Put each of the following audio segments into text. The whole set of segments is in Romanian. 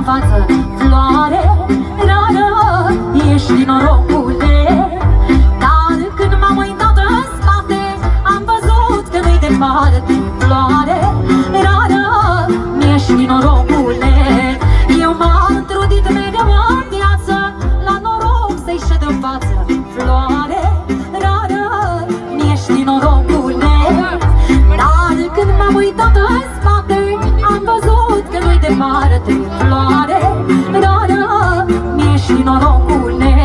în față, floare rară, ești norocule. Dar când m-am uitat în spate, am văzut că nu-i departe, floare rară, ești norocule. Eu m-am trudit mereu în viață, la noroc să-i șed în față, floare rară, ești norocule. Dar când m-am uitat în spate, am văzut că nu-i departe, floare rară, ești norocule.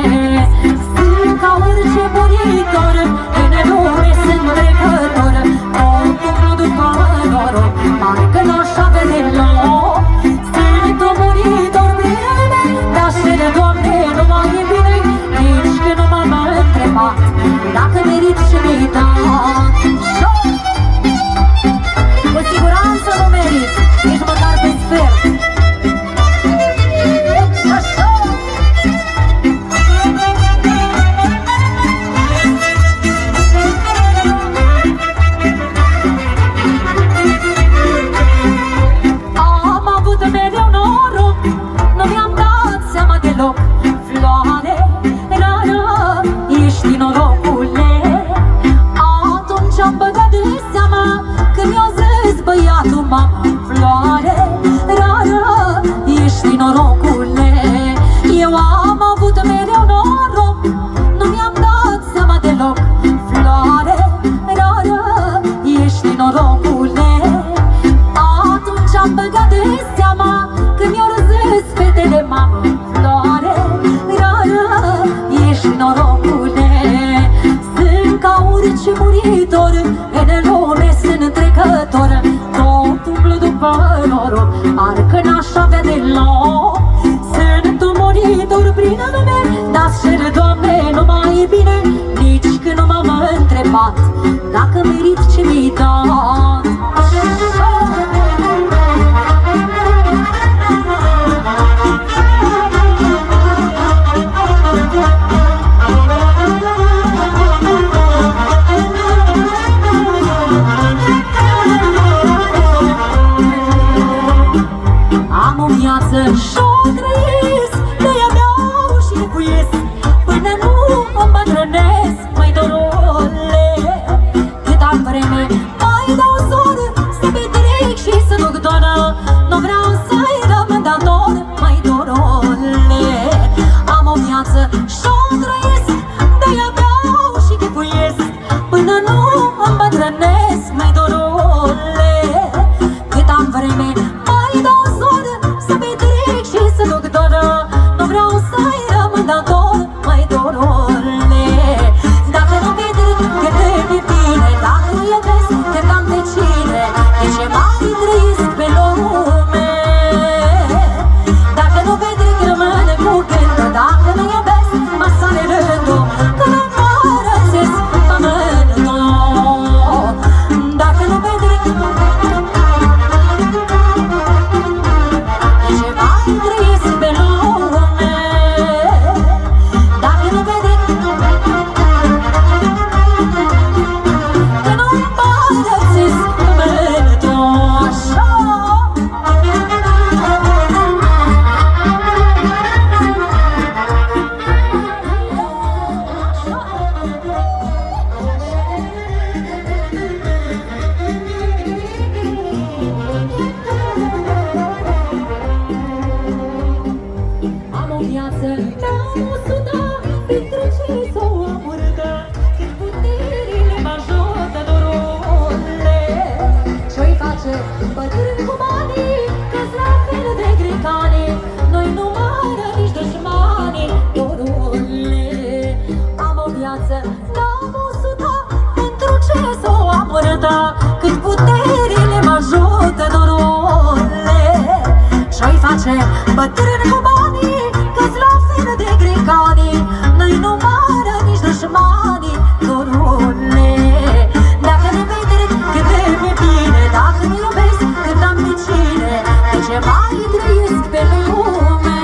Sunt ca orice muritor, în lume sunt trecător, totul după noroc, parcă n-aș avea deloc. Sunt un muritor bine, dar și de Doamne nu mai e bine, nici că nu m-am întrebat dacă merit și mi-ai dat. Cu siguranță nu merit, nici măcar pe sfert. Am avut mereu noroc, nu mi-am dat seama deloc, floare rară, ești norocule. Atunci am băgat de seama când mi-a zis băiatul mama, floare rară, ești norocule. Eu am avut mereu noroc, nu mi-am dat seama deloc, floare rară, ești norocule. Atunci am băgat de seama când mi-au zis fetele mamă, floare rară, ești norocule. Sunt ca orice muritor, în lume sunt trecător, tot umblu după noroc, parcă n-aș avea deloc. Sunt un muritor prin lume, dar cer Doamne nu mai e bine, nici când nu m-am întrebat dacă merit ce mi-ai dat. Am o viață și-o trăiesc, de-aia beau și lecuiesc, până nu îmbătrânesc, măi dorule. Cât am vreme mai dau zor, să petrec și să duc doară, nu vreau să-i rămân dator, măi dorule. Am o viață și-o trăiesc, de-aia beau și lecuiesc, până nu îmbătrânesc, măi dorule. Cât am vreme mai dau zor, să petrec și să duc doară, nu vreau să-i rămân dator, măi dorule. Dacă nu petrec cât de bine, dacă nu iubesc cât am de cine, de ce mai trăiesc pe lume? Dacă nu petrec rămân cu gândul, dacă nu iubesc mă sare rândul, că nu mă răsesc pământul. Dacă nu petrec de ce mai trăiesc pe lume, dacă nu petrec că nu mă răsesc pământul. Așa. Am o viață neamusută, pentru ce s-o amurtă, când puterile mă ajută, dorule. Ce-i face bătrân cu banii, că-s la fel de gricanii, noi nu mără nici dușmanii, dorule. Am o viață neamusută, pentru ce s-o amurtă, când puterile mă ajută, dorule. Ce-i face bătrân cu banii, că-s la fel de gricanii, noi nu mără nici dușmanii, dorule. Dacă nu petrec cât de bine, dacă nu iubesc cât am de cine, de ce mai trăiesc pe lume?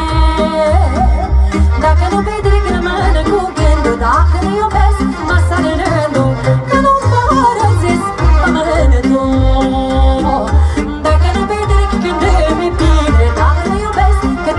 Dacă nu petrec rămân cu gândul, dacă nu iubesc mă sare rândul, că nu mă răsesc pământul. Dacă nu petrec când de bine, dacă nu iubesc cât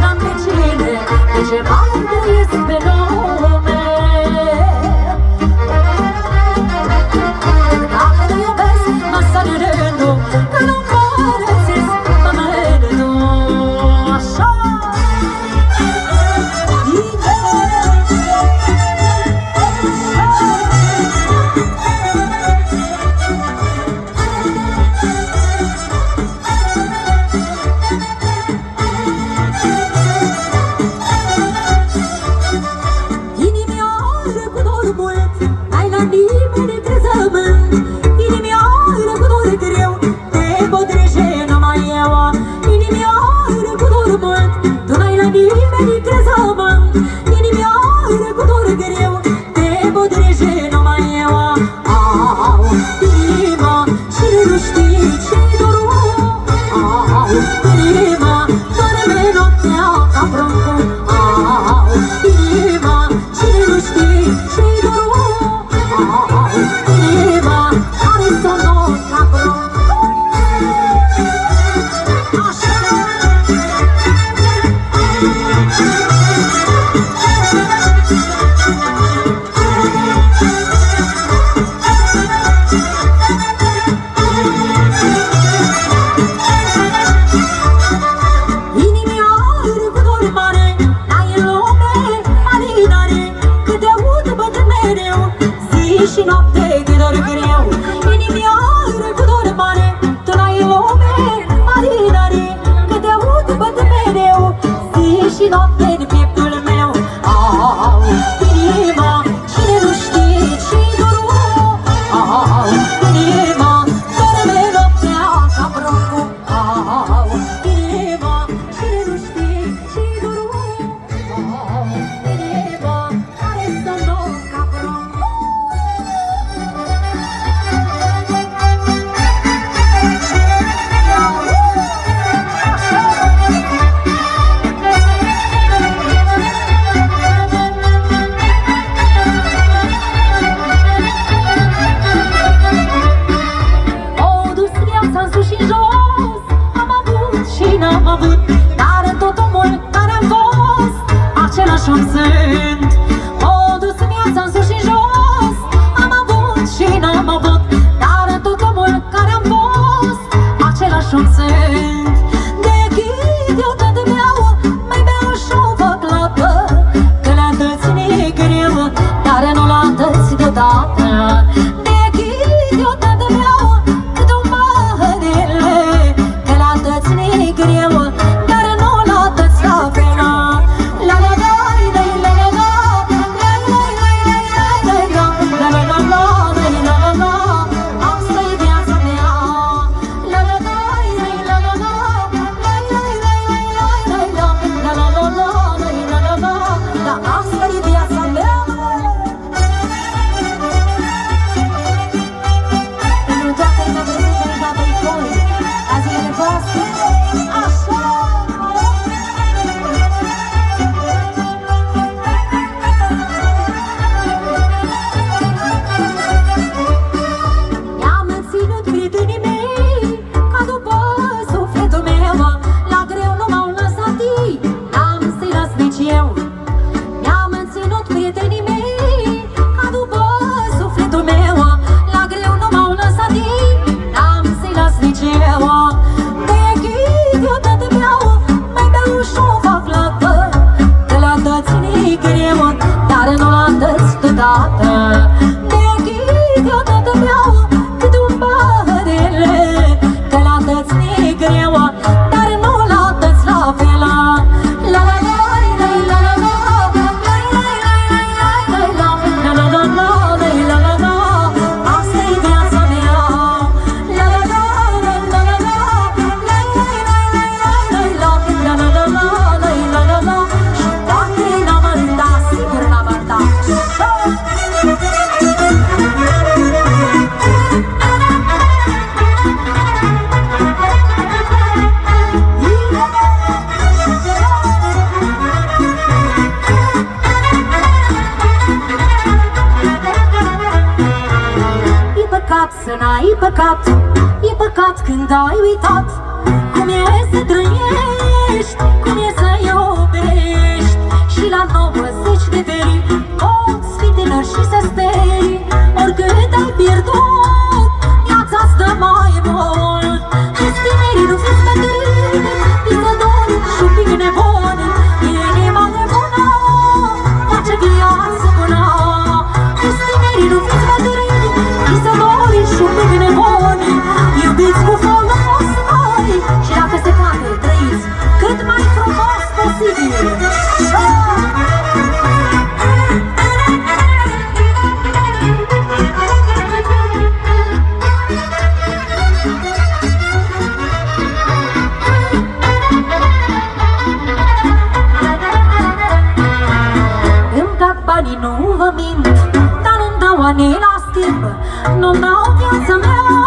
nimeni creză-mă, inimii are cu dor greu, te podreje numai eu. Au, inima, cine nu știe ce-i dorul, au, inima, doarme noaptea ca pruncul, au, inima, cine nu știe ce-i dorul, au, inima, are somnul ca pruncul. Și noapte de dor greu, inimii are cu dor mare, tu n-ai lume, marinare, că te aud băt mereu, zi și noapte în pieptul meu. Au, inima, cine nu știe ce-i dorul, au, inima, doarme noaptea ca pruncul, au, inima, cine nu știe ce-i dorul, au, inima, are somnul ca pruncul. Dar în tot omul care am fost, același om sunt. M-a dus viața în sus și jos, am avut și n-am avut, dar în tot omul care am fost, același om sunt. De ghid eu tot beau, mai beau și-o fac lată, că la dăți ne-e greu, dar nu la dăți deodată. De ghid eu tot beau, cât un paharele, că la dăți ne-e greu, dar nu la dăți la pena. La la la la la la la, la la la la la la la, la la la la la la la, asta-i viața mea. La la la la la la la, la la la la la la, la la la la la la la, da, asta-i viața mea. Pentru toate-i mea prezent, pentru toate-i voi, la zilele voastre, așa! Mi-am ținut prietenii mei ca după sufletul meu, la greu nu m-au lăsat ei, n-am să-i las nici eu. Mi-am ținut prietenii mei ca după sufletul meu, la greu nu m-au lăsat ei, n-am să-i las nici eu. De ghid eu tot beau, mai beau și-o fac lată, că la dăți ne-i greu, dar nu la dăți deodată. De ghid eu tot beau, cât un paharele, că la dăți ne-i greu, dar nu la dăți la fel. La la la la la la la, la la la la la la, la la la la la la la, asta-i viața mea. La la la la la la la, la la la la la la, la la la la la la, și poate n-am arătat, sigur n-am arătat. E păcat să n-ai păcat, e păcat când ai uitat cum e să trăiești, cum e să iubești. Și la 90 de veri poți fi tânăr și să speri, oricât ai pierdut, viața stă mai mult. Fiți tineri, nu fiți bătrâni, fiți adori și un pic nebuni, inima nebună face viață bună. Fiți tineri, nu fiți bătrâni, fiți adori și un pic nebuni, iubiți cu folos mai, și dacă se poate trăiți cât mai frumos. banii la schimb, nu-mi dau viața mea.